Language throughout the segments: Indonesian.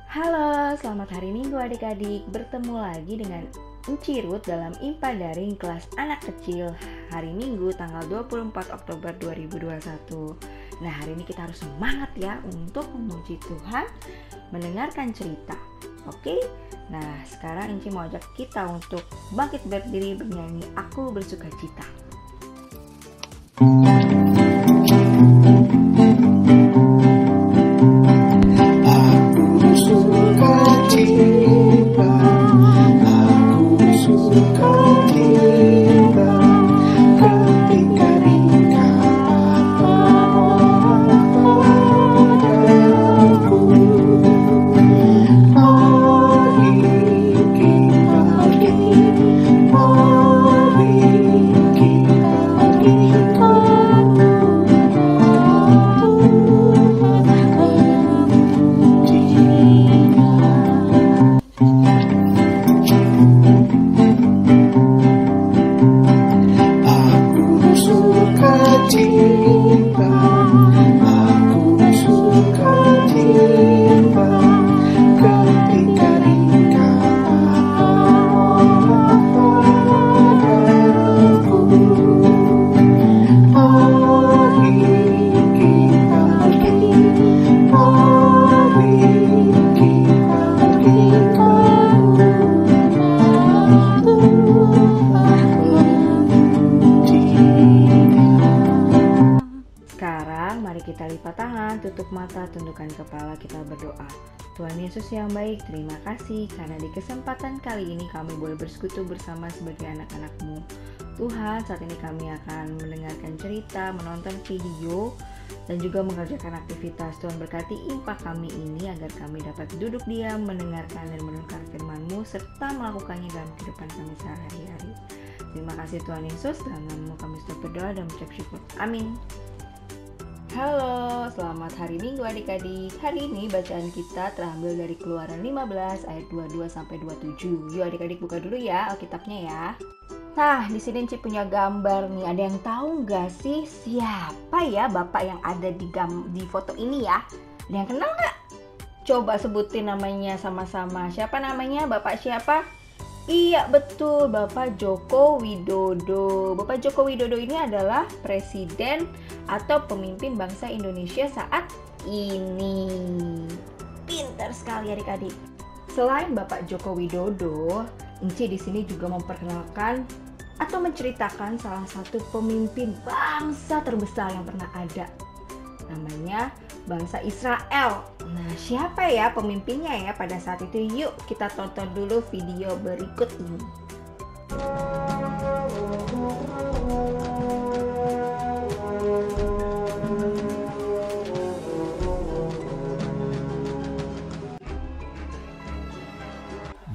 Halo, selamat hari Minggu adik-adik. Bertemu lagi dengan Enci Ruth dalam IMPA Daring kelas anak kecil hari Minggu tanggal 24 Oktober 2021. Nah, hari ini kita harus semangat ya untuk memuji Tuhan, mendengarkan cerita. Oke? Nah, sekarang Enci mau ajak kita untuk bangkit berdiri bernyanyi Aku Bersukacita. Sekarang mari kita lipat tangan, tutup mata, tundukkan kepala, kita berdoa. Tuhan Yesus yang baik, terima kasih karena di kesempatan kali ini kami boleh bersekutu bersama sebagai anak-anak-Mu. Tuhan, saat ini kami akan mendengarkan cerita, menonton video, dan juga mengerjakan aktivitas. Tuhan berkati IMPA kami ini agar kami dapat duduk diam, mendengarkan dan merenungkan firman-Mu, serta melakukannya dalam kehidupan kami sehari-hari. Terima kasih Tuhan Yesus, dalam nama-Mu kami sudah berdoa dan mengucap syukur. Amin. Halo, selamat hari Minggu adik-adik. Hari ini bacaan kita terambil dari Keluaran 15 ayat 22-27. Yuk adik-adik buka dulu ya Alkitabnya ya. Nah, di sini Enci punya gambar nih. Ada yang tahu nggak sih siapa ya bapak yang ada di foto ini ya? Ada yang kenal nggak? Coba sebutin namanya sama-sama. Siapa namanya? Bapak siapa? Iya betul, Bapak Joko Widodo. Bapak Joko Widodo ini adalah presiden atau pemimpin bangsa Indonesia saat ini. Pintar sekali adik-adik. Selain Bapak Joko Widodo, Enci di sini juga memperkenalkan atau menceritakan salah satu pemimpin bangsa terbesar yang pernah ada. Namanya bangsa Israel. Nah, siapa ya pemimpinnya ya pada saat itu? Yuk kita tonton dulu video berikut ini.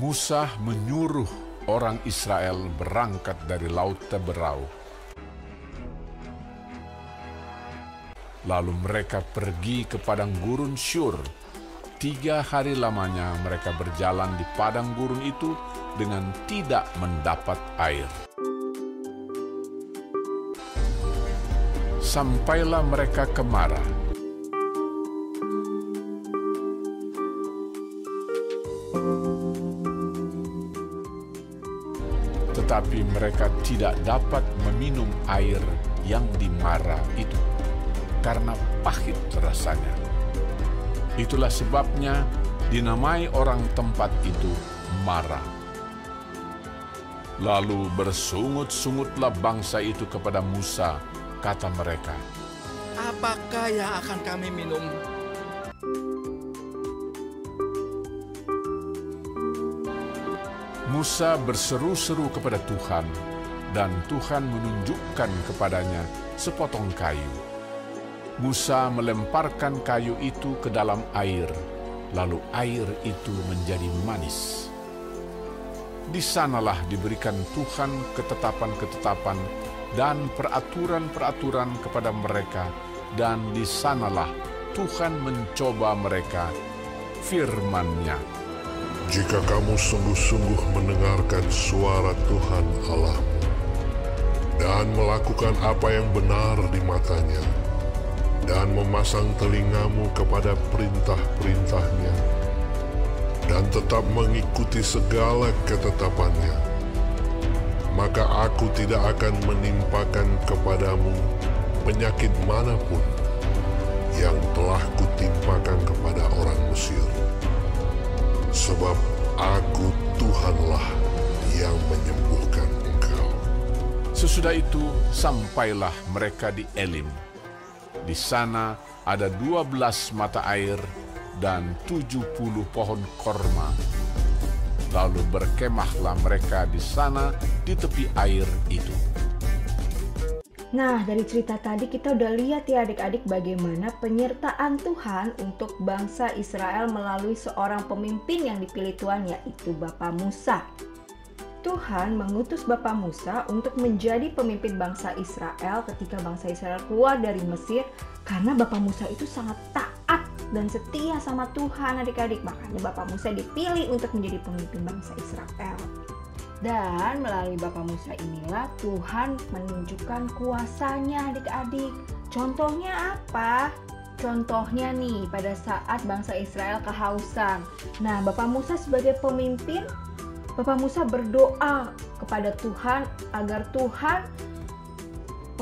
Musa menyuruh orang Israel berangkat dari Laut Teberau. Lalu mereka pergi ke padang gurun Syur. 3 hari lamanya mereka berjalan di padang gurun itu dengan tidak mendapat air. Sampailah mereka ke Mara. Tetapi mereka tidak dapat meminum air yang di Mara itu, karena pahit rasanya. Itulah sebabnya dinamai orang tempat itu Mara. Lalu bersungut-sungutlah bangsa itu kepada Musa, kata mereka, "Apakah yang akan kami minum?" Musa berseru-seru kepada Tuhan, dan Tuhan menunjukkan kepadanya sepotong kayu. Musa melemparkan kayu itu ke dalam air, lalu air itu menjadi manis. Di sanalah diberikan Tuhan ketetapan-ketetapan dan peraturan-peraturan kepada mereka, dan di sanalah Tuhan mencoba mereka, firman-Nya. Jika kamu sungguh-sungguh mendengarkan suara Tuhan Allahmu dan melakukan apa yang benar di matanya, dan memasang telingamu kepada perintah-perintahnya, dan tetap mengikuti segala ketetapannya, maka aku tidak akan menimpakan kepadamu penyakit manapun yang telah kutimpakan kepada orang Mesir. Sebab aku Tuhanlah yang menyembuhkan engkau. Sesudah itu sampailah mereka di Elim. Di sana ada 12 mata air dan 70 pohon korma. Lalu berkemahlah mereka di sana di tepi air itu. Nah, dari cerita tadi kita udah lihat ya adik-adik bagaimana penyertaan Tuhan untuk bangsa Israel melalui seorang pemimpin yang dipilih Tuhan, yaitu Bapa Musa. Tuhan mengutus Bapa Musa untuk menjadi pemimpin bangsa Israel ketika bangsa Israel keluar dari Mesir, karena Bapa Musa itu sangat taat dan setia sama Tuhan adik-adik. Makanya Bapa Musa dipilih untuk menjadi pemimpin bangsa Israel. Dan melalui Bapa Musa inilah Tuhan menunjukkan kuasanya adik-adik. Contohnya apa? Contohnya nih pada saat bangsa Israel kehausan. Nah, Bapa Musa sebagai pemimpin, Bapa Musa berdoa kepada Tuhan agar Tuhan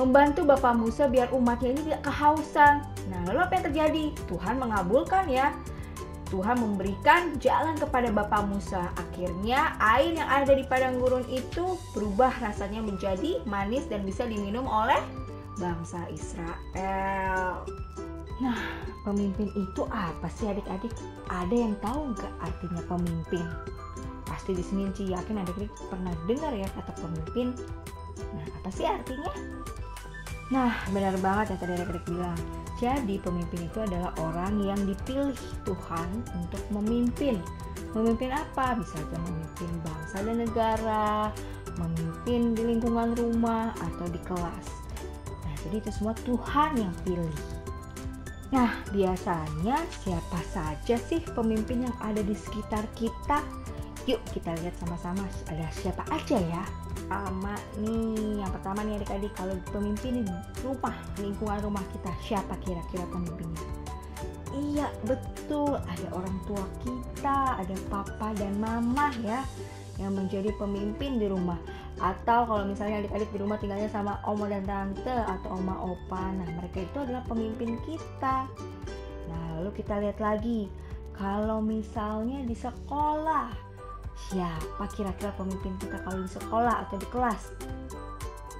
membantu Bapa Musa biar umatnya ini tidak kehausan. Nah, lalu apa yang terjadi? Tuhan mengabulkan ya. Tuhan memberikan jalan kepada Bapa Musa. Akhirnya air yang ada di padang gurun itu berubah rasanya menjadi manis dan bisa diminum oleh bangsa Israel. Nah, pemimpin itu apa sih adik-adik? Ada yang tahu nggak artinya pemimpin? Pasti di sini Ci yakin adik-adik pernah dengar ya kata pemimpin. Nah, apa sih artinya? Nah, benar banget yang tadi adik-adik bilang. Jadi pemimpin itu adalah orang yang dipilih Tuhan untuk memimpin. Memimpin apa? Bisa aja memimpin bangsa dan negara, memimpin di lingkungan rumah atau di kelas. Nah, jadi itu semua Tuhan yang pilih. Nah, biasanya siapa saja sih pemimpin yang ada di sekitar kita? Yuk kita lihat sama-sama ada siapa aja ya. Yang pertama nih adik-adik, kalau pemimpin rumah, lingkungan rumah kita, siapa kira-kira pemimpinnya? Iya betul, ada orang tua kita, ada papa dan mama ya yang menjadi pemimpin di rumah. Atau kalau misalnya adik-adik di rumah tinggalnya sama oma dan tante atau oma opa, nah mereka itu adalah pemimpin kita. Nah lalu kita lihat lagi, kalau misalnya di sekolah, siapa kira-kira pemimpin kita kalau di sekolah atau di kelas?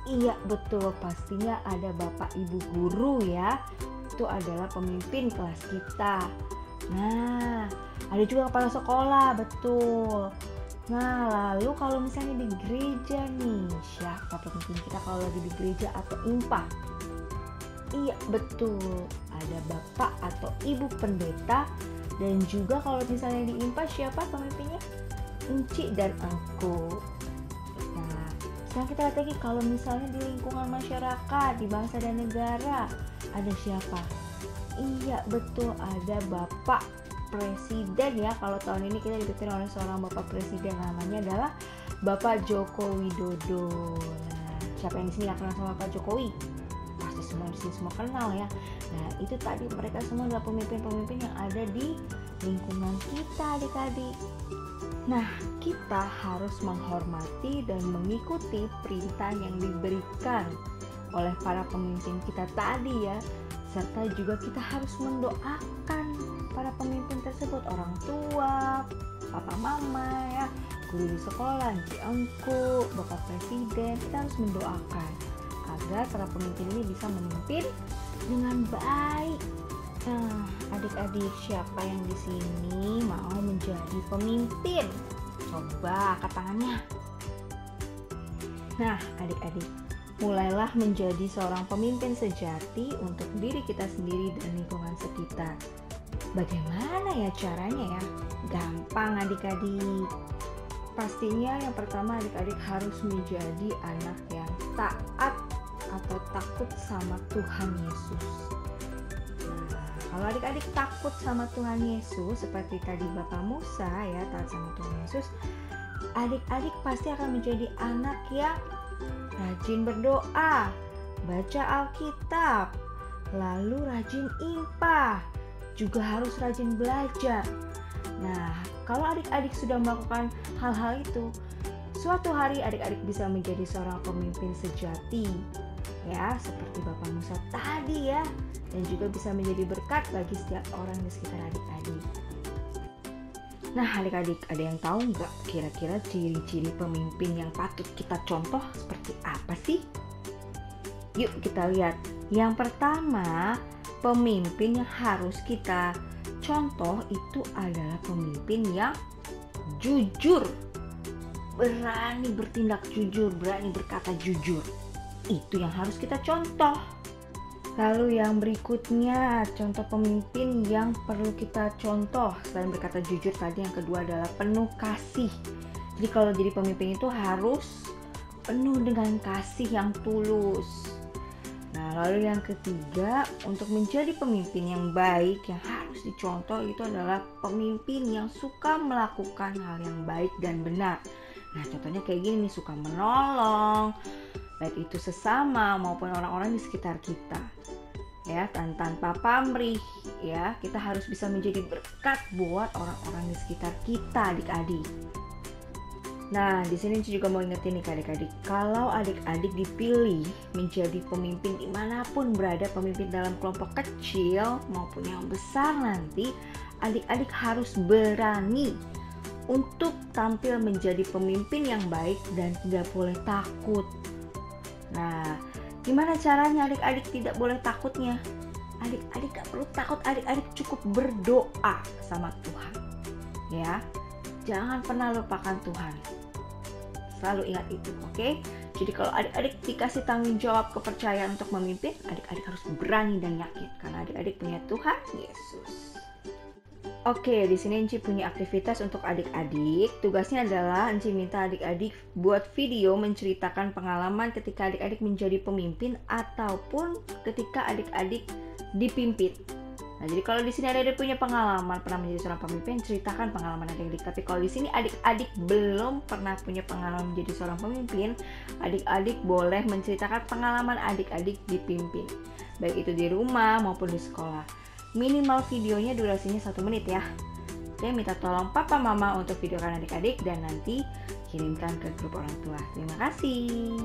Iya betul, pastinya ada bapak ibu guru ya. Itu adalah pemimpin kelas kita. Nah, ada juga kepala sekolah, betul. Nah, lalu kalau misalnya di gereja nih, siapa pemimpin kita kalau lagi di gereja atau IMPA? Iya betul, ada bapak atau ibu pendeta. Dan juga kalau misalnya di IMPA, siapa pemimpinnya? Enci dan engku. Nah, sekarang kita lihat lagi kalau misalnya di lingkungan masyarakat, di bangsa dan negara, ada siapa? Iya betul, ada Bapak Presiden ya. Kalau tahun ini kita dipimpin oleh seorang Bapak Presiden, namanya adalah Bapak Joko Widodo. Nah, siapa yang di sini gak kenal sama Bapak Jokowi? Pasti semua di sini semua kenal ya. Nah, itu tadi mereka semua adalah pemimpin-pemimpin yang ada di lingkungan kita adik-adik. Nah, kita harus menghormati dan mengikuti perintah yang diberikan oleh para pemimpin kita tadi ya. Serta juga kita harus mendoakan para pemimpin tersebut, orang tua, papa mama ya, guru di sekolah, engku, bapak presiden. Kita harus mendoakan agar para pemimpin ini bisa memimpin dengan baik. Nah, adik-adik, siapa yang di sini mau menjadi pemimpin? Coba angkat tangannya. Nah, adik-adik, mulailah menjadi seorang pemimpin sejati untuk diri kita sendiri dan lingkungan sekitar. Bagaimana ya caranya ya? Gampang adik-adik. Pastinya yang pertama adik-adik harus menjadi anak yang taat atau takut sama Tuhan Yesus. Kalau adik-adik takut sama Tuhan Yesus, seperti tadi Bapak Musa ya, taat sama Tuhan Yesus, adik-adik pasti akan menjadi anak yang rajin berdoa, baca Alkitab, lalu rajin IMPA, juga harus rajin belajar. Nah, kalau adik-adik sudah melakukan hal-hal itu, suatu hari adik-adik bisa menjadi seorang pemimpin sejati, ya, seperti Bapak Musa tadi ya, dan juga bisa menjadi berkat bagi setiap orang di sekitar adik-adik. Nah, adik-adik, ada yang tahu nggak kira-kira ciri-ciri pemimpin yang patut kita contoh seperti apa sih? Yuk kita lihat. Yang pertama, pemimpin yang harus kita contoh itu adalah pemimpin yang jujur, berani bertindak jujur, berani berkata jujur. Itu yang harus kita contoh. Lalu yang berikutnya, contoh pemimpin yang perlu kita contoh selain berkata jujur tadi, yang kedua adalah penuh kasih. Jadi kalau jadi pemimpin itu harus penuh dengan kasih yang tulus. Nah, lalu yang ketiga, untuk menjadi pemimpin yang baik yang harus dicontoh itu adalah pemimpin yang suka melakukan hal yang baik dan benar. Nah, contohnya kayak gini nih, suka menolong, baik itu sesama maupun orang-orang di sekitar kita. Ya, tanpa pamrih, ya, kita harus bisa menjadi berkat buat orang-orang di sekitar kita, adik-adik. Nah, di sini juga mau ingetin nih adik-adik, kalau adik-adik dipilih menjadi pemimpin dimanapun berada, pemimpin dalam kelompok kecil maupun yang besar nanti, adik-adik harus berani untuk tampil menjadi pemimpin yang baik dan tidak boleh takut. Nah, gimana caranya adik-adik tidak boleh takutnya? Adik-adik gak perlu takut, adik-adik cukup berdoa sama Tuhan. Ya, jangan pernah lupakan Tuhan. Selalu ingat itu, oke? Jadi kalau adik-adik dikasih tanggung jawab kepercayaan untuk memimpin, adik-adik harus berani dan yakin karena adik-adik punya Tuhan Yesus. Oke, di sini Enci punya aktivitas untuk adik-adik. Tugasnya adalah Enci minta adik-adik buat video menceritakan pengalaman ketika adik-adik menjadi pemimpin ataupun ketika adik-adik dipimpin. Nah, jadi kalau di sini adik-adik punya pengalaman pernah menjadi seorang pemimpin, ceritakan pengalaman adik-adik. Tapi kalau di sini adik-adik belum pernah punya pengalaman menjadi seorang pemimpin, adik-adik boleh menceritakan pengalaman adik-adik dipimpin, baik itu di rumah maupun di sekolah. Minimal videonya durasinya 1 menit ya. Oke, minta tolong papa mama untuk videokan adik-adik dan nanti kirimkan ke grup orang tua. Terima kasih.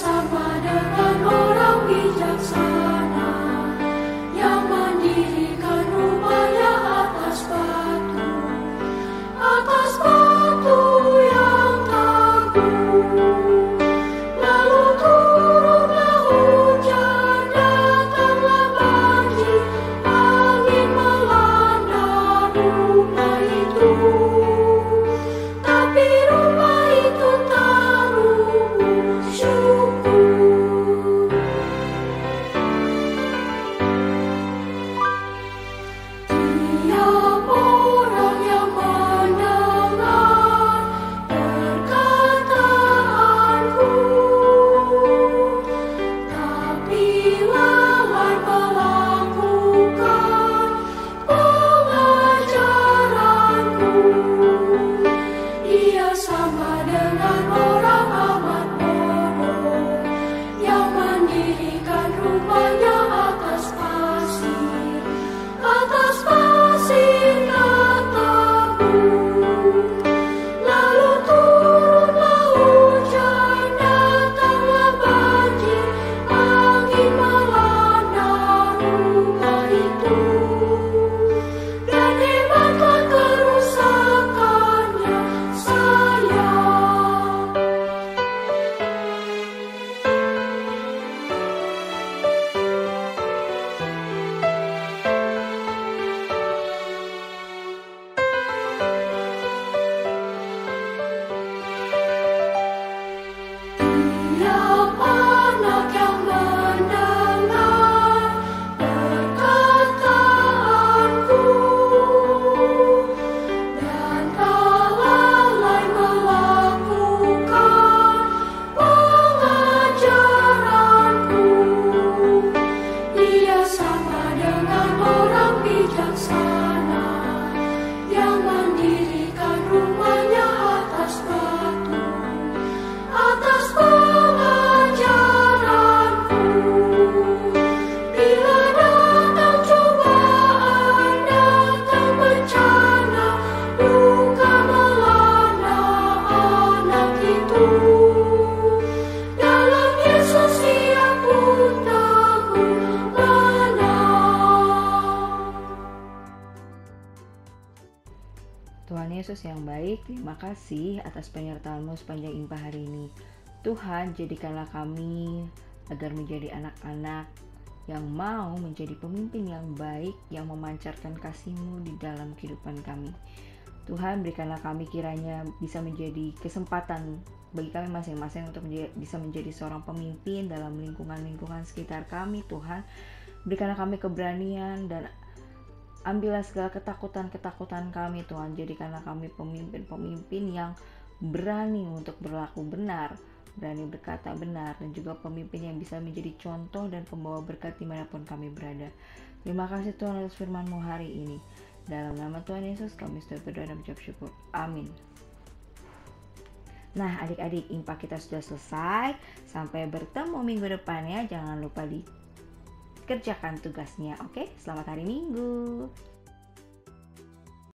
Sama Tuhan Yesus yang baik, terima kasih atas penyertaan-Mu sepanjang impah hari ini. Tuhan, jadikanlah kami agar menjadi anak-anak yang mau menjadi pemimpin yang baik, yang memancarkan kasih-Mu di dalam kehidupan kami. Tuhan, berikanlah kami kiranya bisa menjadi kesempatan bagi kami masing-masing untuk bisa menjadi seorang pemimpin dalam lingkungan-lingkungan sekitar kami. Tuhan, berikanlah kami keberanian dan ambillah segala ketakutan-ketakutan kami, Tuhan. Jadikanlah kami pemimpin-pemimpin yang berani untuk berlaku benar, berani berkata benar, dan juga pemimpin yang bisa menjadi contoh dan pembawa berkat dimanapun kami berada. Terima kasih Tuhan atas firman-Mu hari ini. Dalam nama Tuhan Yesus kami sudah berdoa dan mengucap syukur. Amin. Nah, adik-adik, impah kita sudah selesai. Sampai bertemu minggu depannya. Jangan lupa dikerjakan tugasnya. Oke, selamat hari Minggu.